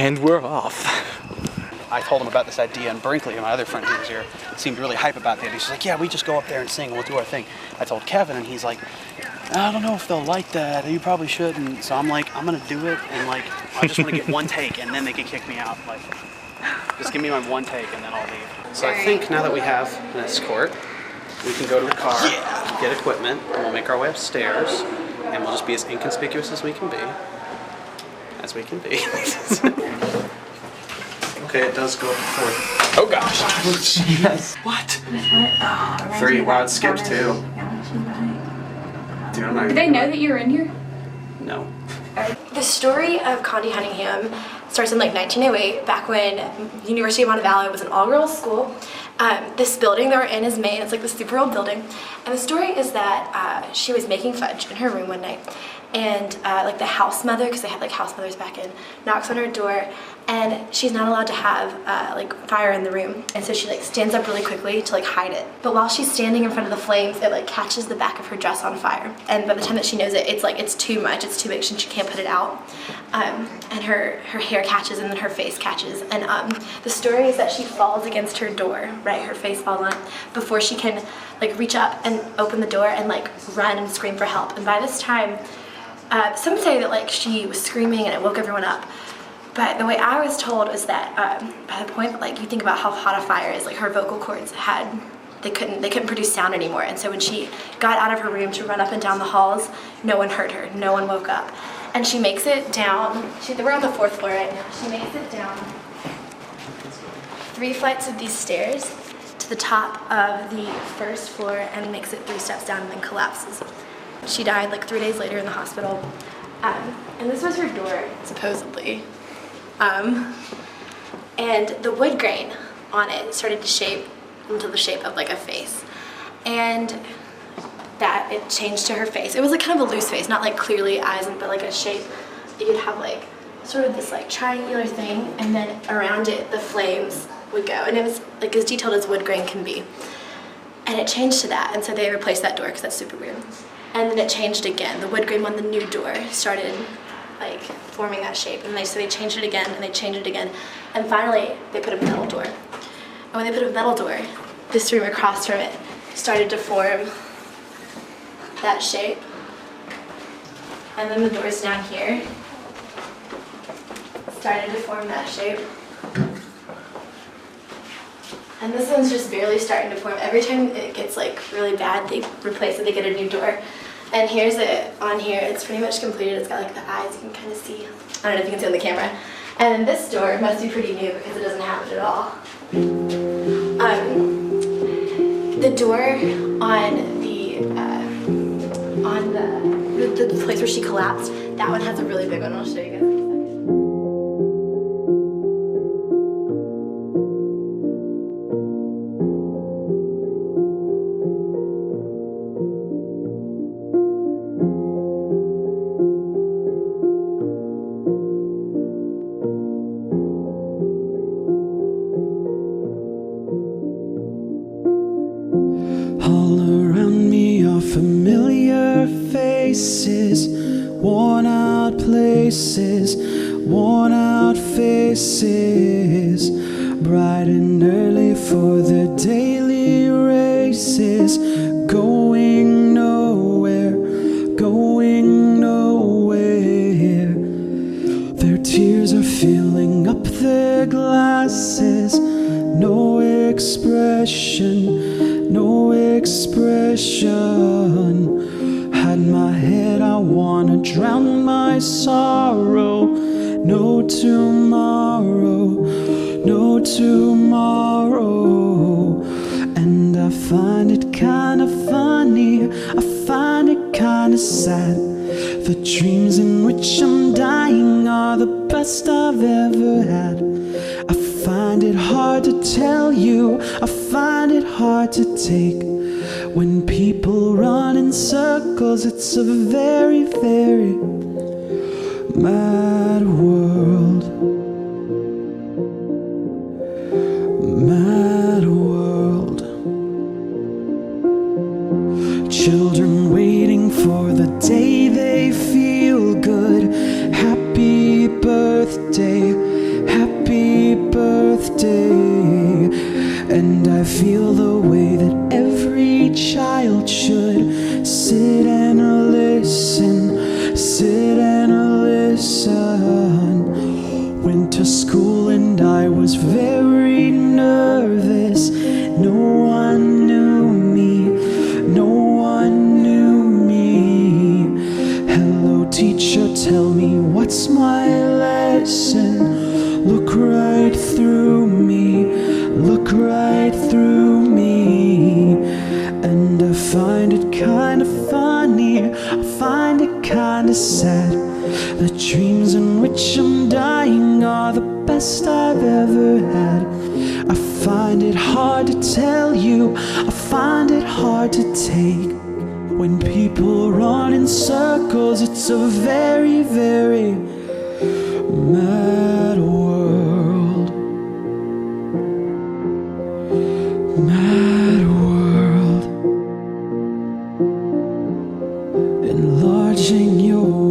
And we're off. I told him about this idea, and Brinkley, my other friend who was here, seemed really hype about the idea. She's like, yeah, we just go up there and sing, and we'll do our thing. I told Kevin, and he's like, I don't know if they'll like that. You probably shouldn't. So I'm like, I'm going to do it, and like, I just want to get one take, and then they can kick me out. Like, just give me my one take, and then I'll leave. So I think now that we have an escort, we can go to the car, get equipment, and we'll make our way upstairs, and we'll just be as inconspicuous as we can be. Okay, it does go up to 4. Oh gosh. Yes. What? 3. Wow, it skipped 2. Dude, I'm not. Did they know that you were in here? No. The story of Condi Cunningham starts in like 1908, back when University of Montevallo was an all-girls school. This building that we're in is made, it's like this super old building. And the story is that she was making fudge in her room one night. And like the house mother, because they had like house mothers back in, knocks on her door, and she's not allowed to have like fire in the room. And so she like stands up really quickly to like hide it. But while she's standing in front of the flames, it like catches the back of her dress on fire. And by the time that she knows it, it's like, it's too much, it's too big, she can't put it out. And her hair catches, and then her face catches. And the story is that she falls against her door, right? Her face falls on it before she can like reach up and open the door and like run and scream for help. And by this time, some say that like she was screaming and it woke everyone up. But the way I was told was that by the point that like you think about how hot a fire is, like her vocal cords they couldn't produce sound anymore. And so when she got out of her room to run up and down the halls, no one heard her, no one woke up. And she makes it down, we're on the 4th floor right now. She makes it down 3 flights of these stairs to the top of the 1st floor and makes it 3 steps down and then collapses. She died like 3 days later in the hospital. And this was her door, supposedly. And the wood grain on it started to shape into the shape of like a face. And that it changed to her face. It was like kind of a loose face, not like clearly eyes, but like a shape. You could have like sort of this like triangular thing, and then around it the flames would go. And it was like as detailed as wood grain can be. And it changed to that, and so they replaced that door because that's super weird. And then it changed again. The wood grain on the new door started like forming that shape, and so they changed it again, and they changed it again, and finally they put a metal door. And when they put a metal door, this room across from it started to form that shape. And then the doors down here started to form that shape. And this one's just barely starting to form. Every time it gets like really bad, they replace it, they get a new door. And here's it on here, it's pretty much completed. It's got like the eyes, you can kind of see. I don't know if you can see on the camera. And then this door must be pretty new because it doesn't have it at all. The door on the place where she collapsed, that one has a really big one. I'll show you guys. All around me are familiar faces, worn out places, worn out faces, bright and early for the daily races, going nowhere, going nowhere. Their tears are filling up their glasses, no expression, no expression. Hide my head, I wanna drown my sorrow. No tomorrow, no tomorrow. And I find it kinda funny, I find it kinda sad. The dreams in which I'm dying are the best I've ever had. I find it hard to tell you, I find it hard to take. When people run in circles, it's a very, very mad world. Mad world. Children waiting for the day they feel good. Happy birthday, feel the way that every child should. Sit and listen, sit and listen. Went to school and I was very nervous. No one knew me, no one knew me. Hello teacher, tell me what's my lesson. Look right through me, look right through me. And I find it kind of funny, I find it kind of sad. The dreams in which I'm dying are the best I've ever had. I find it hard to tell you, I find it hard to take. When people run in circles, it's a very, very mad world. Mad world. Enlarging your